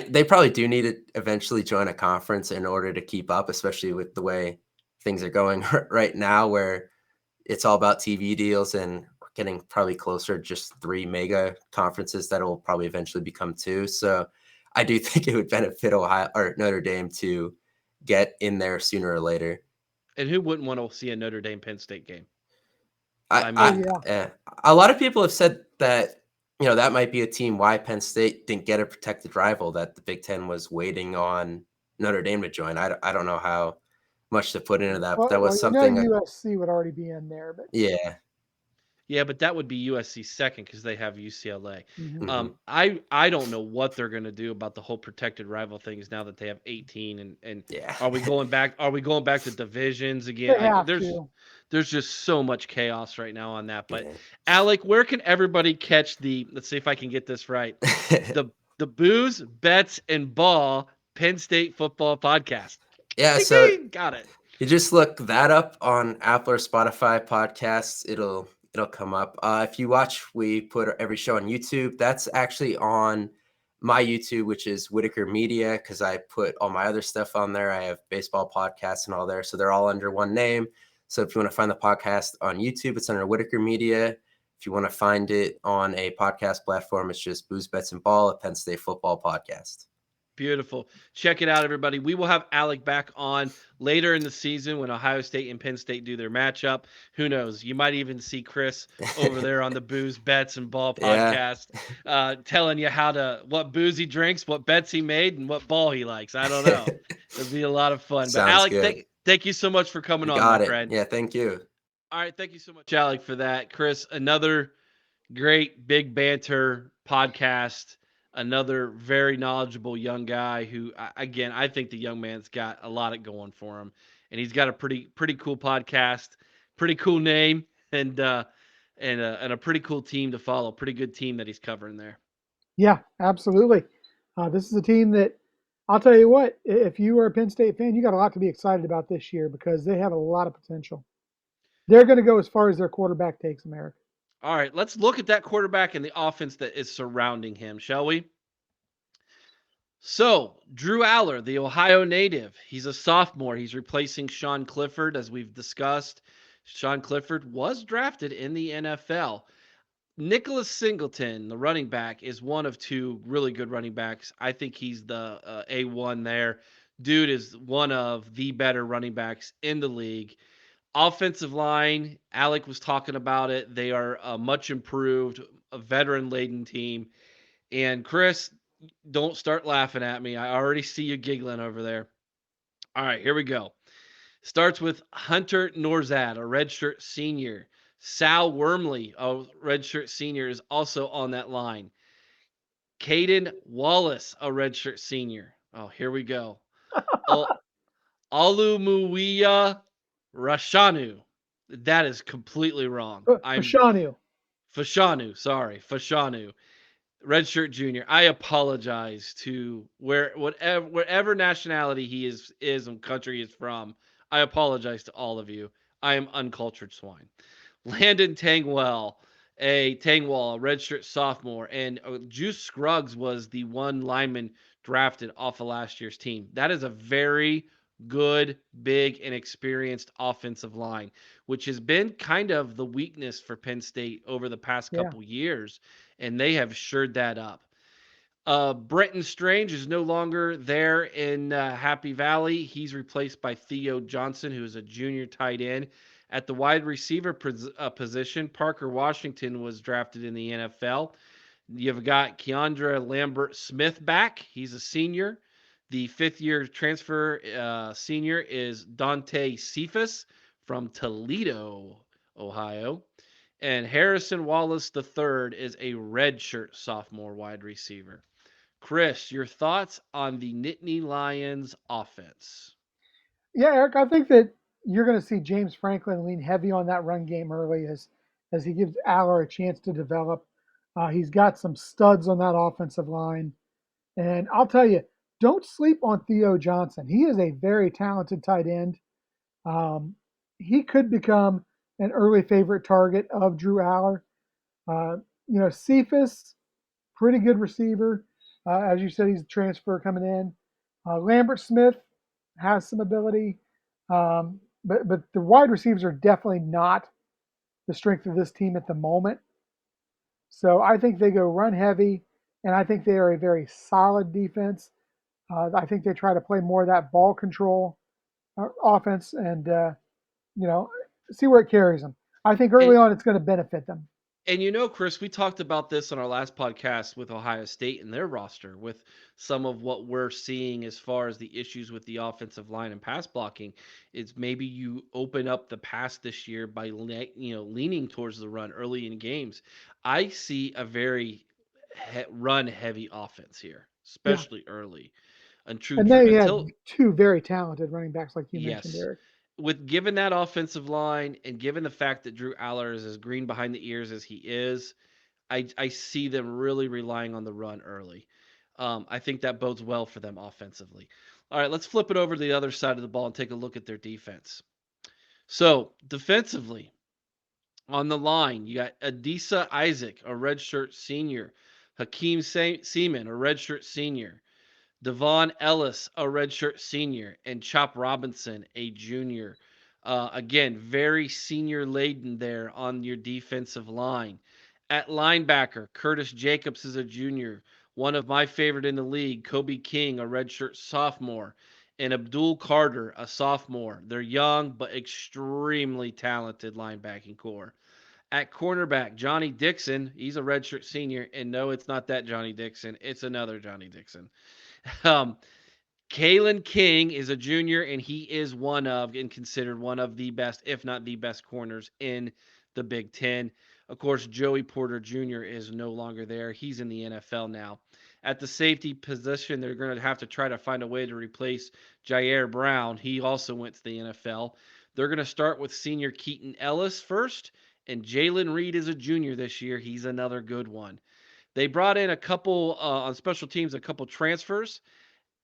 They probably do need to eventually join a conference in order to keep up, especially with the way things are going right now, where it's all about TV deals and we're getting probably closer to just 3 mega conferences that will probably eventually become 2. So I do think it would benefit Ohio or Notre Dame to get in there sooner or later. And who wouldn't want to see a Notre Dame Penn State game? A lot of people have said that, that might be a team why Penn State didn't get a protected rival, that the Big Ten was waiting on Notre Dame to join. I don't know how much to put into that, but that was something. USC would already be in there, but yeah, but that would be USC second because they have UCLA. Mm-hmm. I don't know what they're going to do about the whole protected rival things now that they have 18 and are we going back? Are we going back to divisions again? There's just so much chaos right now on that. But Alec, where can everybody catch let's see if I can get this right. the Booze, Bets, and Ball Penn State Football Podcast. Yeah, so got it. You just look that up on Apple or Spotify podcasts. It'll come up. If you watch, we put every show on YouTube. That's actually on my YouTube, which is Whitaker Media, because I put all my other stuff on there. I have baseball podcasts and all there. So they're all under one name. So if you want to find the podcast on YouTube, it's under Whitaker Media. If you want to find it on a podcast platform, it's just Booze, Bets, and Ball, a Penn State Football Podcast. Beautiful. Check it out, everybody. We will have Alec back on later in the season when Ohio State and Penn State do their matchup. Who knows? You might even see Chris over there on the Booze, Bets, and Ball podcast telling you what booze he drinks, what bets he made, and what ball he likes. I don't know. It'll be a lot of fun. But Alec, thank you so much for coming on, my friend. Yeah, thank you. All right, thank you so much, Alec, for that. Chris, another great Big Banter podcast. Another very knowledgeable young guy who, again, I think the young man's got a lot going for him, and he's got a pretty cool podcast, pretty cool name, and a pretty cool team to follow. Pretty good team that he's covering there. Yeah, absolutely. This is a team that I'll tell you what. If you are a Penn State fan, you got a lot to be excited about this year because they have a lot of potential. They're going to go as far as their quarterback takes America. All right, let's look at that quarterback and the offense that is surrounding him, shall we? So, Drew Aller, the Ohio native, he's a sophomore. He's replacing Sean Clifford, as we've discussed. Sean Clifford was drafted in the NFL. Nicholas Singleton, the running back, is one of 2 really good running backs. I think he's the A1 there. Dude is one of the better running backs in the league. Offensive line, Alec was talking about it. They are a much improved, a veteran-laden team. And Chris, don't start laughing at me. I already see you giggling over there. All right, here we go. Starts with Hunter Norzad, a redshirt senior. Sal Wormley, a redshirt senior, is also on that line. Caden Wallace, a redshirt senior. Oh, here we go. Alumuia Rashanu. That is completely wrong. I'm Fashanu. Fashanu. Redshirt junior. I apologize to whatever nationality he is and country he is from. I apologize to all of you. I am uncultured swine. Landon Tangwall, a redshirt sophomore, and Juice Scruggs was the one lineman drafted off of last year's team. That is a very good, big, and experienced offensive line, which has been kind of the weakness for Penn State over the past Yeah. couple years, and they have shored that up. Brenton Strange is no longer there in Happy Valley. He's replaced by Theo Johnson, who is a junior tight end. At the wide receiver position, Parker Washington was drafted in the NFL. You've got Keandra Lambert Smith back. He's a senior. The fifth-year transfer senior is Dante Cephas from Toledo, Ohio. And Harrison Wallace III is a redshirt sophomore wide receiver. Chris, your thoughts on the Nittany Lions offense? Yeah, Eric, I think that you're going to see James Franklin lean heavy on that run game early as he gives Aller a chance to develop. He's got some studs on that offensive line. And I'll tell you, don't sleep on Theo Johnson. He is a very talented tight end. He could become an early favorite target of Drew Aller. Cephas, pretty good receiver. As you said, he's a transfer coming in. Lambert Smith has some ability, but the wide receivers are definitely not the strength of this team at the moment. So I think they go run heavy, and I think they are a very solid defense. I think they try to play more of that ball control offense, and see where it carries them. I think early on it's going to benefit them. And Chris, we talked about this on our last podcast with Ohio State and their roster, with some of what we're seeing as far as the issues with the offensive line and pass blocking. Is maybe you open up the pass this year by leaning towards the run early in games. I see a very run heavy offense here, Yeah, especially early. and they have Until two very talented running backs, like you mentioned, yes, Eric. with given that offensive line and given the fact that Drew Aller is as green behind the ears as he is, I see them really relying on the run early. I think that bodes well for them offensively. All right, let's flip it over to the other side of the ball and take a look at their defense. So defensively, on the line, you got Adisa Isaac, a redshirt senior, Hakeem Seaman, a redshirt senior, Devon Ellis, a redshirt senior, and Chop Robinson, a junior. Again, very senior laden there on your defensive line. At linebacker, Curtis Jacobs is a junior. One of my favorite in the league, Kobe King, a redshirt sophomore, and Abdul Carter, a sophomore. They're young but extremely talented linebacking core. At cornerback, Johnny Dixon, he's a redshirt senior, and no, it's not that Johnny Dixon. It's another Johnny Dixon. Um, Kalen King is a junior, and he is one of and considered one of the best, if not the best, corners in the Big Ten. Of course, Joey Porter Jr. is no longer there. He's in the NFL now. At the safety position, they're going to have to try to find a way to replace Jair Brown. He also went to the NFL. They're going to start with senior Keaton Ellis first, and Jalen Reed is a junior this year. He's another good one. They brought in a couple on special teams, a couple transfers.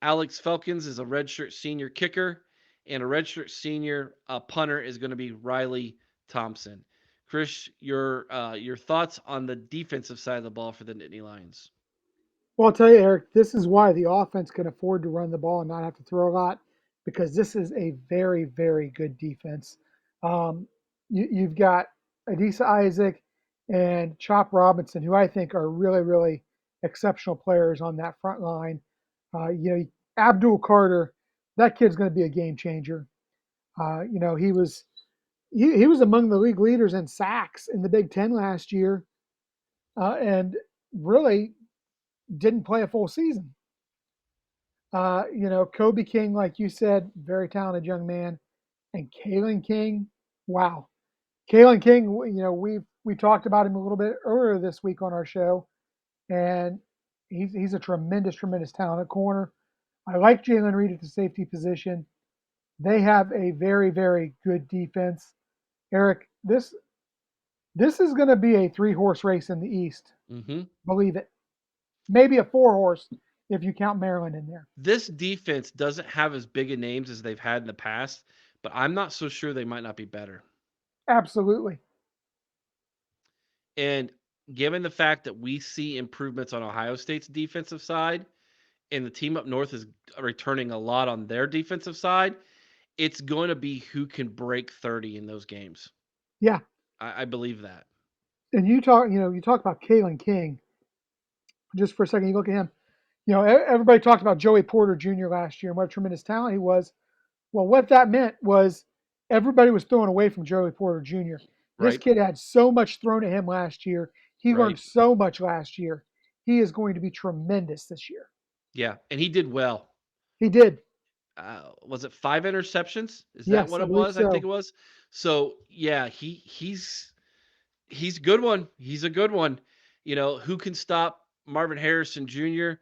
Alex Felkins is a redshirt senior kicker, and a redshirt senior punter is going to be Riley Thompson. Chris, your thoughts on the defensive side of the ball for the Nittany Lions? Well, I'll tell you, Eric, this is why the offense can afford to run the ball and not have to throw a lot, because this is a very, very good defense. Um, you've got Adisa Isaac and Chop Robinson, who I think are really, really exceptional players on that front line. Abdul Carter, that kid's going to be a game changer. He was among the league leaders in sacks in the Big Ten last year, and really didn't play a full season. Kobe King, like you said, very talented young man, And Kalen King, wow. Kalen King, we talked about him a little bit earlier this week on our show, and he's a tremendous talent at corner. I like Jalen Reed at the safety position. They have a very good defense. Eric, this is going to be a 3-horse race in the East. Mm-hmm. Believe it. Maybe a 4-horse if you count Maryland in there. This defense doesn't have as big a names as they've had in the past, but I'm not so sure they might not be better. Absolutely. And given the fact that we see improvements on Ohio State's defensive side, and the team up north is returning a lot on their defensive side, it's going to be who can break 30 in those games. Yeah. I believe that. And you talk about Kalen King. Just for a second, you look at him. Everybody talked about Joey Porter Jr. last year and what a tremendous talent he was. Well, what that meant was everybody was throwing away from Joey Porter Jr. This Right. kid had so much thrown at him last year. He Right. learned so much last year. He is going to be tremendous this year. Yeah, and he did well. He did. Was it 5 interceptions? Is that Yes, what I it believe was? I think it so. was. So yeah, he's a good one. He's a good one. Who can stop Marvin Harrison Jr.?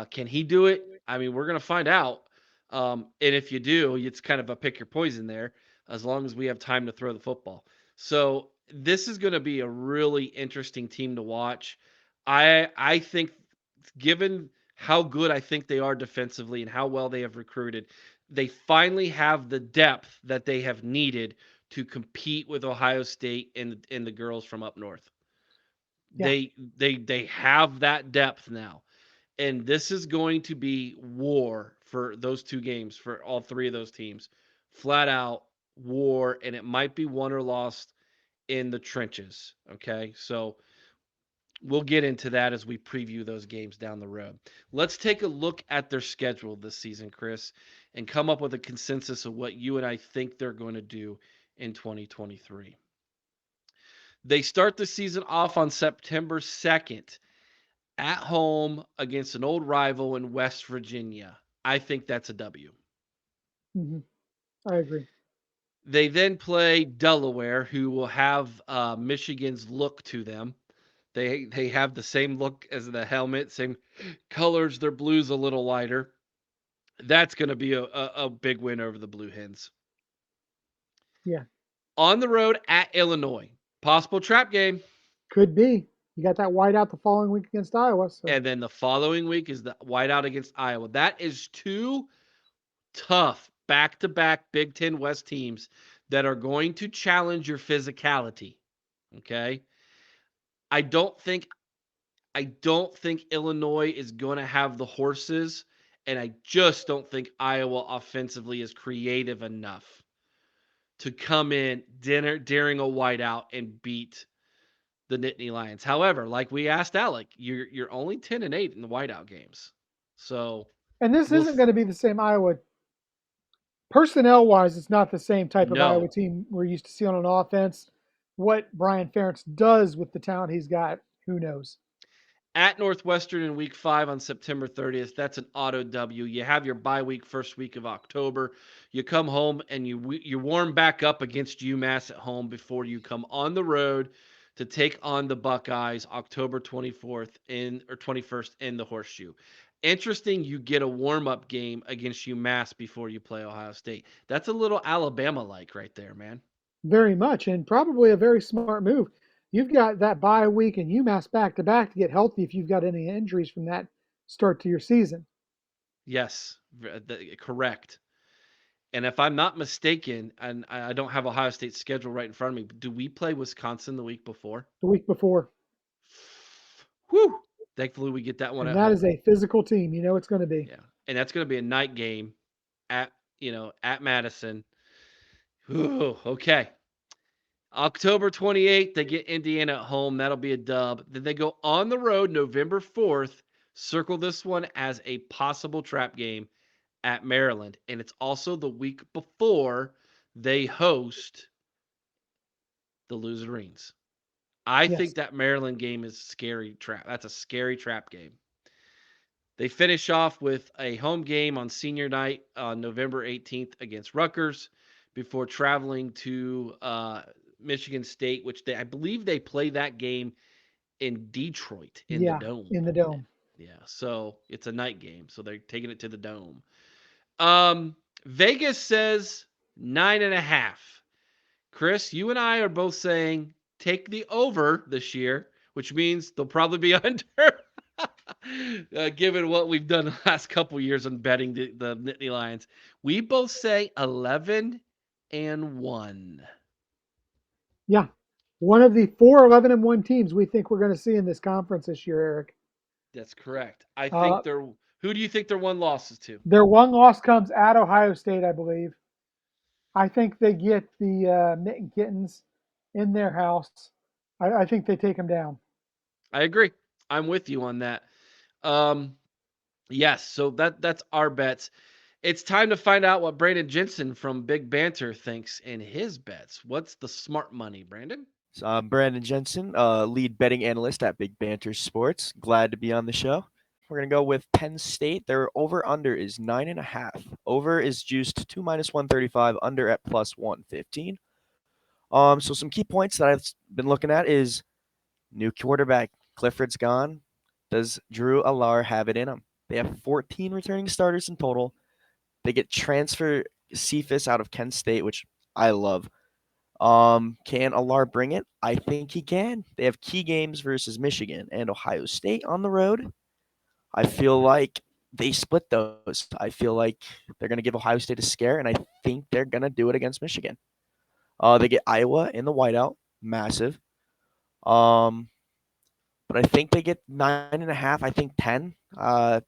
Can he do it? I mean, we're gonna find out. And if you do, it's kind of a pick your poison there, as long as we have time to throw the football. So this is going to be a really interesting team to watch. I think, given how good I think they are defensively and how well they have recruited, they finally have the depth that they have needed to compete with Ohio State and the girls from up north. Yeah. They have that depth now. And this is going to be war for those two games, for all three of those teams. Flat out war, and it might be won or lost in the trenches. Okay. So we'll get into that as we preview those games down the road. Let's take a look at their schedule this season, Chris, and come up with a consensus of what you and I think they're going to do in 2023. They start the season off on September 2nd at home against an old rival in West Virginia. I think that's a W. Mm-hmm. I agree. They then play Delaware, who will have Michigan's look to them. They have the same look as the helmet, same colors. Their blue's a little lighter. That's going to be a big win over the Blue Hens. Yeah. On the road at Illinois. Possible trap game. Could be. You got that whiteout the following week against Iowa. So. And then the following week is the whiteout against Iowa. That is two tough back-to-back Big Ten West teams that are going to challenge your physicality. Okay. I don't think Illinois is going to have the horses, and I just don't think Iowa offensively is creative enough to come in during a whiteout and beat the Nittany Lions. However, like we asked Alec, you're only 10-8 in the whiteout games. So, and this isn't going to be the same Iowa. Personnel wise, it's not the same type of Iowa team we're used to seeing on offense. What Brian Ferentz does with the talent he's got, who knows? At Northwestern in week 5 on September 30th, that's an auto W. You have your bye week first week of October. You come home and you warm back up against UMass at home before you come on the road to take on the Buckeyes October 24th 21st in the Horseshoe. Interesting, you get a warm-up game against UMass before you play Ohio State. That's a little Alabama-like right there, man. Very much, and probably a very smart move. You've got that bye week and UMass back-to-back to get healthy if you've got any injuries from that start to your season. Yes, correct. And if I'm not mistaken, and I don't have Ohio State's schedule right in front of me, do we play Wisconsin the week before? The week before. Whew. Thankfully, we get that one and at that home. is a physical team. You know it's going to be. Yeah, and that's going to be a night game at Madison. Ooh, okay. October 28th, they get Indiana at home. That'll be a dub. Then they go on the road November 4th. Circle this one as a possible trap game at Maryland. And it's also the week before they host the Loserines. I think that Maryland game is scary trap. That's a scary trap game. They finish off with a home game on senior night on November 18th against Rutgers before traveling to Michigan State, which I believe they play that game in Detroit in the Yeah, dome. in the dome. Yeah, so it's a night game, so they're taking it to the dome. Vegas says 9.5. Chris, you and I are both saying take the over this year, which means they'll probably be under. Given what we've done the last couple years on betting the Nittany Lions, we both say 11-1. Yeah. One of the 4 11-1 teams we think we're going to see in this conference this year, Eric. That's correct. I Uh, think they're. Who do you think their one loss is to? their one loss comes at Ohio State, I believe. I think they get the Mitten Kittens in their house. I think they take them down. I agree. I'm with you on that. Um, yes, so that's our bets. It's time to find out what Brandon Jensen from Big Banter thinks in his bets. What's the smart money, Brandon? So I'm Brandon Jensen, lead betting analyst at Big Banter Sports. Glad to be on the show. We're going to go with Penn State. Their over-under is 9.5. Over is juiced to -135, under at +115. So some key points that I've been looking at is new quarterback. Clifford's gone. Does Drew Allar have it in him? They have 14 returning starters in total. They get transfer Cephas out of Kent State, which I love. Can Allar bring it? I think he can. They have key games versus Michigan and Ohio State on the road. I feel like they split those. I feel like they're going to give Ohio State a scare, and I think they're going to do it against Michigan. They get Iowa in the whiteout, massive. But I think they get 9.5. I think 10.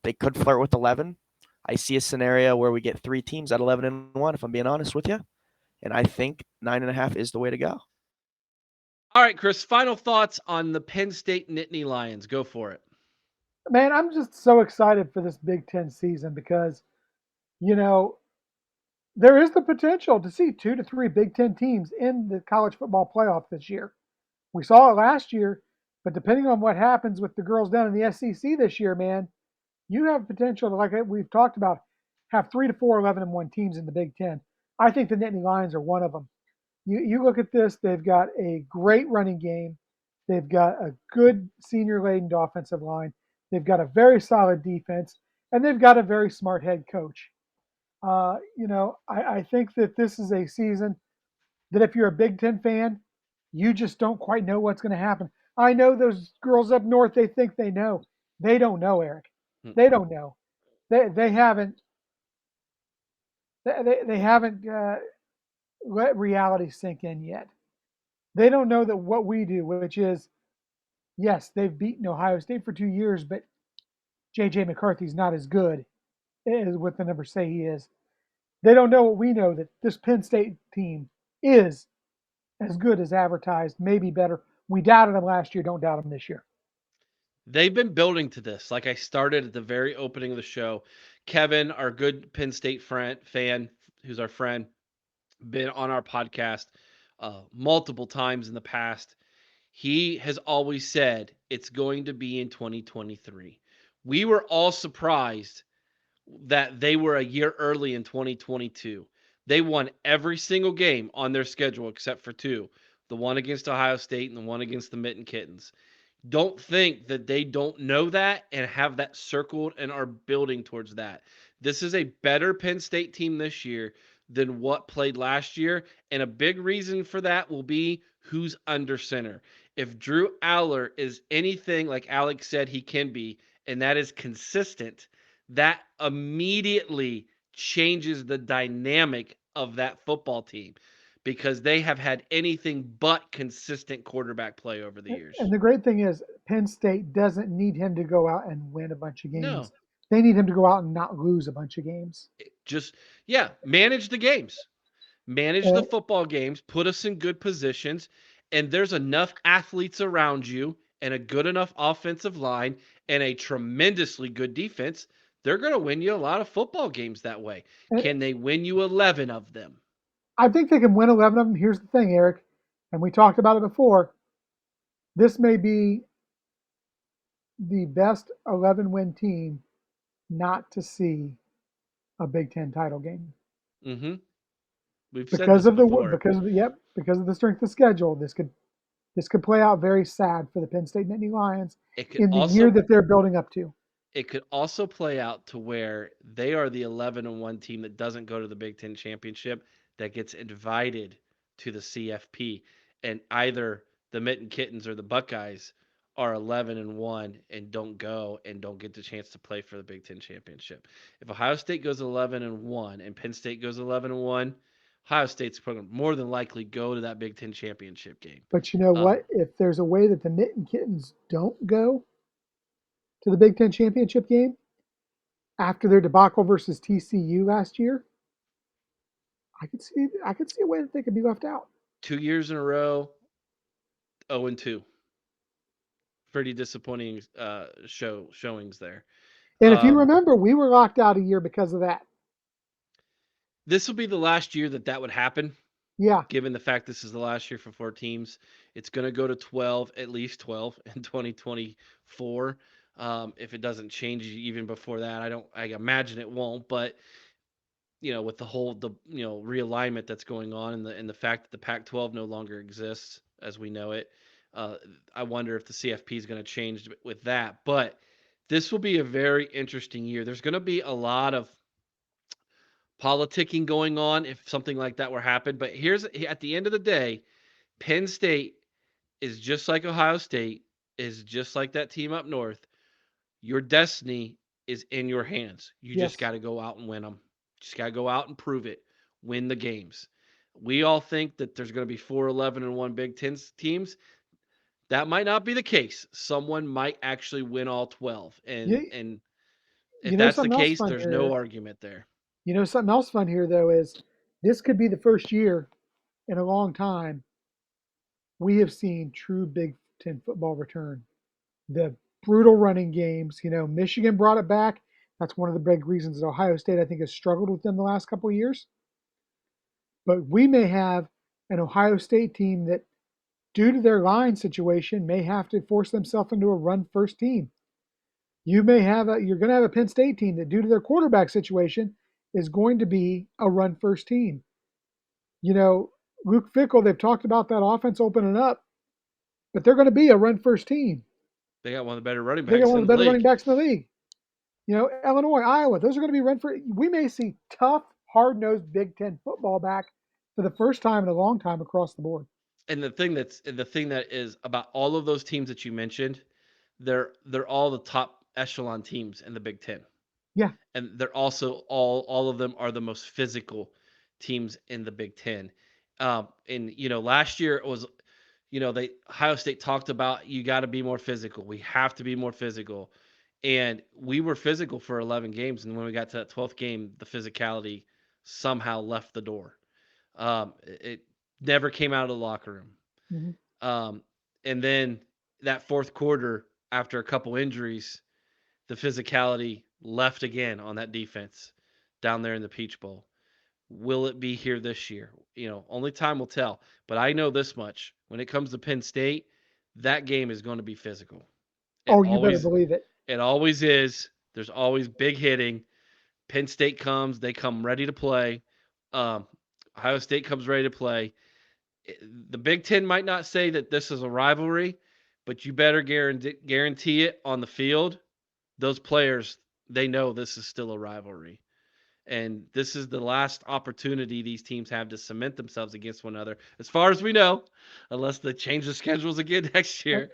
They could flirt with 11. I see a scenario where we get 3 teams at 11-1. If I'm being honest with you, and I think 9.5 is the way to go. All right, Chris, final thoughts on the Penn State Nittany Lions. Go for it. Man, I'm just so excited for this Big Ten season because, you know, there is the potential to see 2 to 3 Big Ten teams in the college football playoff this year. We saw it last year, but depending on what happens with the girls down in the SEC this year, man, you have potential to, like we've talked about, have 3 to 4 11-1 teams in the Big Ten. I think the Nittany Lions are one of them. You look at this, they've got a great running game. They've got a good senior laden offensive line. They've got a very solid defense, and they've got a very smart head coach. I think that this is a season that if you're a Big Ten fan, you just don't quite know what's going to happen. I know those girls up north, they think they know. They don't know, Eric. They don't know. They haven't they haven't let reality sink in yet. They don't know that what we do, which is, yes, they've beaten Ohio State for 2 years, but J.J. McCarthy's not as good as what the numbers say he is. They don't know what we know, that this Penn State team is as good as advertised, maybe better. We doubted them last year. Don't doubt them this year. They've been building to this. Like I started at the very opening of the show. Kevin, our good Penn State fan, who's our friend, been on our podcast multiple times in the past. He has always said it's going to be in 2023. We were all surprised that they were a year early in 2022. They won every single game on their schedule except for 2, the one against Ohio State and the one against the Mitten Kittens. Don't think that they don't know that and have that circled and are building towards that. This is a better Penn State team this year than what played last year. And a big reason for that will be who's under center. If Drew Aller is anything like Alex said he can be, and that is consistent, that immediately changes the dynamic of that football team because they have had anything but consistent quarterback play over the years. And the great thing is, Penn State doesn't need him to go out and win a bunch of No, games. They need him to go out and not lose a bunch of games. just, yeah, manage the games, manage the And, football games, put us in good positions, and there's enough athletes around you and a good enough offensive line and a tremendously good defense. They're going to win you a lot of football games that way. and Can they win you 11 of them? I think they can win 11 of them. Here's the thing, Eric, and we talked about it before. This may be the best 11-win team not to see a Big Ten title game. Mm-hmm. We've said because this of the before. because of the strength of schedule. This could play out very sad for the Penn State Nittany Lions It could in the year also that they're building up to. it could also play out to where they are the 11-1 team that doesn't go to the Big Ten championship that gets invited to the CFP, and either the Mitten Kittens or the Buckeyes are 11-1 and don't go and don't get the chance to play for the Big Ten championship. If Ohio State goes 11-1 and Penn State goes 11-1, Ohio State's program more than likely go to that Big Ten championship game. But you know Um, what? If there's a way that the Mitten Kittens don't go to the Big Ten championship game after their debacle versus TCU last year, I could see a way that they could be left out. 2 years in a row, 0-2. Pretty disappointing showings there. And if you Um, remember, we were locked out a year because of that. this will be the last year that would happen, Yeah, given the fact this is the last year for 4 teams. It's going to go to 12, at least 12 in 2024. If it doesn't change even before that, I imagine it won't. But with the realignment that's going on and the fact that the Pac-12 no longer exists as we know it, uh, I wonder if the CFP is going to change with that. But this will be a very interesting year. There's going to be a lot of politicking going on if something like that were happen. But here's at the end of the day, Penn State is just like Ohio State, is just like that team up north. Your destiny is in your hands. You just yes. got to go out and win them. Just got to go out and prove it. Win the games. We all think that there's going to be 4-11-1 Big Ten teams. That might not be the case. Someone might actually win all 12. You, And if you know that's the something else case, fun there's no here. argument there. You know something else fun here though is this could be the first year in a long time we have seen true Big Ten football return. The brutal running games. Michigan brought it back. That's one of the big reasons that Ohio State, I think, has struggled with them the last couple of years. But we may have an Ohio State team that, due to their line situation, may have to force themselves into a run first team. You're going to have a Penn State team that, due to their quarterback situation, is going to be a run first team. Luke Fickell, they've talked about that offense opening up, but they're going to be a run first team. They got one of the better running They got backs one in of the the better running league. backs in the league. Illinois, Iowa, those are going to be run for. We may see tough, hard-nosed Big Ten football back for the first time in a long time across the board. And the thing that is about all of those teams that you mentioned, they're all the top echelon teams in the Big Ten. Yeah. And they're also all of them are the most physical teams in the Big Ten. And last year it was, Ohio State talked about you got to be more physical. We have to be more physical. And we were physical for 11 games. And when we got to that 12th game, the physicality somehow left the door. It never came out of the locker room. Mm-hmm. And then that fourth quarter, after a couple injuries, the physicality left again on that defense down there in the Peach Bowl. Will it be here this year? Only time will tell. But I know this much. When it comes to Penn State, that game is going to be physical. You better believe it. It always is. There's always big hitting. Penn State comes. They come ready to play. Ohio State comes ready to play. The Big Ten might not say that this is a rivalry, but you better guarantee it on the field. Those players, they know this is still a rivalry. And this is the last opportunity these teams have to cement themselves against one another, as far as we know, unless they change the schedules again next year.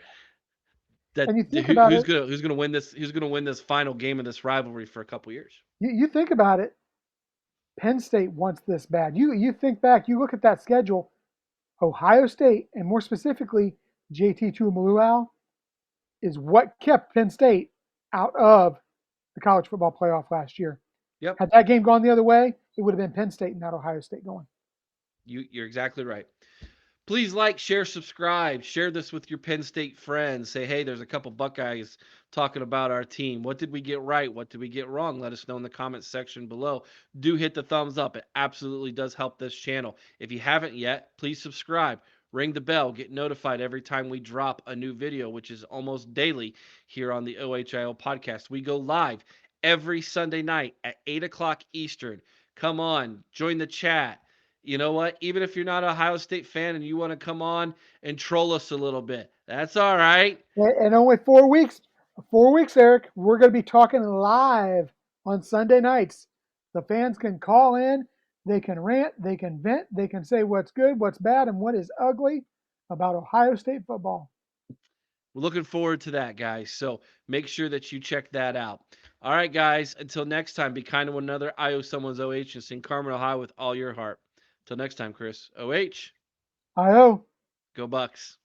And you think about it, who's gonna win this? Who's gonna win this final game of this rivalry for a couple years? you think about it. Penn State wants this bad. You think back. You look at that schedule. Ohio State, and more specifically, JT Tuimoloau, is what kept Penn State out of the college football playoff last year. Yep. Had that game gone the other way, it would have been Penn State, not Ohio State going. You're exactly right. Please like, share, subscribe. Share this with your Penn State friends. Say, hey, there's a couple Buckeyes talking about our team. What did we get right? What did we get wrong? Let us know in the comments section below. Do hit the thumbs up. It absolutely does help this channel. If you haven't yet, please subscribe. Ring the bell. Get notified every time we drop a new video, which is almost daily here on the OHIO podcast. We go live every Sunday night at 8 o'clock Eastern. Come on, join the chat. you know what? Even if you're not an Ohio State fan and you want to come on and troll us a little bit, that's all right. And only 4 weeks. 4 weeks, Eric. We're going to be talking live on Sunday nights. The fans can call in. They can rant. They can vent. They can say what's good, what's bad, and what is ugly about Ohio State football. We're looking forward to that, guys. So make sure that you check that out. All right, guys. Until next time, be kind to one another. I owe someone's OH and sing Carmen, Ohio with all your heart. Till next time, Chris. OH. I-O. Go Bucks.